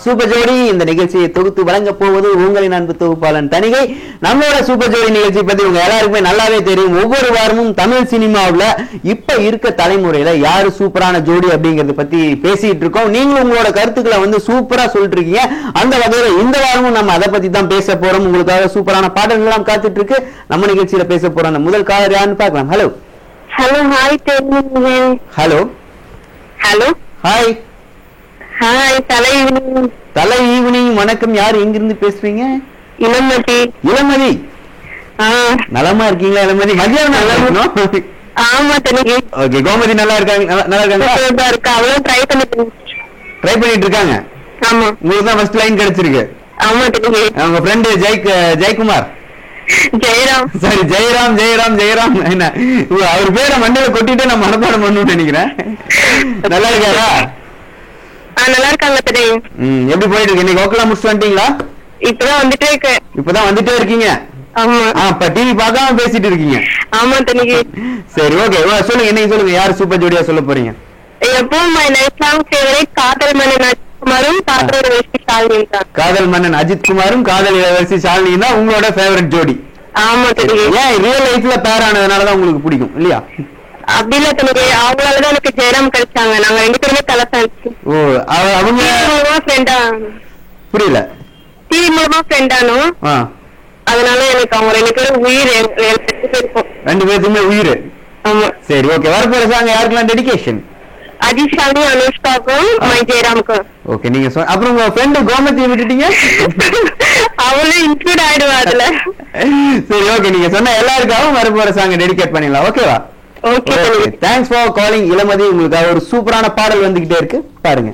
Super ஜோடி இந்த நிகழ்ச்சியை தொகுத்து வழங்க போவது உங்களின் அன்பு தொகுப்பாளன் தணிகை. நம்மளோட சூப்பர் ஜோடி நிகழ்ச்சி பத்தி உங்க எல்லாருக்குமே நல்லாவே தெரியும். ஒவ்வொரு வாரமும் தமிழ் சினிமாவுல இப்ப இருக்க தலைமுறையில யாரு சூப்பரான ஜோடி அப்படிங்கறத பத்தி பேசிட்டு இருக்கோம். நீங்களும் உங்களோட கருத்துக்களை சூப்பரா சொல்லிட்டு இருக்கீங்க. அந்த வகையில இந்த வாரமும் நம்ம அதை பத்தி தான் பேச போறோம். உங்களுக்காக சூப்பரான பாடல்கள் எல்லாம் காத்துட்டு இருக்கு. நம்ம நிகழ்ச்சியில பேச போறோம். முதல் காலர் யாருன்னு பார்க்கலாம். Hello hello hi hello hello hi hi தலை ஈவினிங் வணக்கம். யார் எங்கிருந்து பேசுறீங்க? இளமதி. இளமதி நலமா இருக்கீங்களா? இளமதி மதியானம் நல்லா இருக்கணும். ஆமா தனிக்கு. ஓகே, கோமதி நல்லா இருக்காங்க? நல்லா இருக்காங்க. அவளும் ட்ரை பண்ணிட்டு இருக்காங்க. ஆமா, உங்களுக்கு தான் ஃபர்ஸ்ட் லைன் கிடைச்சிருக்கு. ஆமா தனிக்கு. உங்க ஃப்ரெண்ட் ஜெயக்குமார் ஜெயராம். சரி, ஜெயராம் என்ன அவர் பேரை மண்டையில கொட்டிட்டு நான் மனப்பாடம் பண்ணணும்னு நினைக்கிறேன். நல்லா இருக்காரா? நல்லா இருக்காங்க தடை. எப்படி போயிட்டு இருக்கு? இன்னைக்கு ஓக்கெல்லாம் முடிச்சு வந்துட்டீங்களா? இப்பதான் வந்துட்டே இருக்கீங்க. ஆமா, அப்ப டிவி பார்க்காம பேசிட்டு இருக்கீங்க. ஆமா தனிக்கு. சரி, ஓகே, சொல்லுங்க. இன்னைக்கு சொல்லுங்க, யார் சூப்பர் ஜோடியா சொல்ல போறீங்க? எப்பவும் மை லைஃப் லாங் ஃபேவரட் காதல் மன்னன் அஜித்குமாரும் காதல் இளவரசி ஷாலினியும் தான். காதல் மன்னன் அஜித்குமாரும் காதல் இளவரசி ஷாலினியும் தான் உங்களோட ஃபேவரட் ஜோடி. ஆமா தனிக்கு. ஏன் ரியல் லைஃப்ல பேர் ஆனதுனாலதான் உங்களுக்கு பிடிக்கும் இல்லையா? அப்படி இல்ல தனிக்கு, அவங்களாலதான் எனக்கு ஜெயராம் கிடைச்சாங்க. நாங்க 2 பேருமே தலை ஃபேன்ஸ். ஓ, அவங்க ஃப்ரெண்டா? புரியல. டிவி மூலமா ஃப்ரெண்டானோ, அதனால எனக்கு அவங்க 2 பேரும் உயிர். 2 பேருக்குமே உயிர். ஆமா. சரி, ஓகே. வரப்போற சாங் யாருக்கெல்லாம் டெடிகேஷன்? அதிஷானி, அனுஷ்காக்கும், மை ஜெயராமுக்கும். ஓகே, நீங்க அப்புறம் உங்க ஃப்ரெண்ட் கோமதியை விட்டுட்டீங்க. அவளே இன்க்ளூட் ஆயிடுவா அதுல. சரி, ஓகே, நீங்க சொன்ன எல்லாருக்காகவும் வரப்போற சாங் டெடிகேட் பண்ணிடலாம். ஓகேவா? Okay. Thanks for calling Ilamathi. உங்களுக்காக ஒரு சூப்பரான பாடல் வந்துகிட்டே இருக்கு, பாருங்க.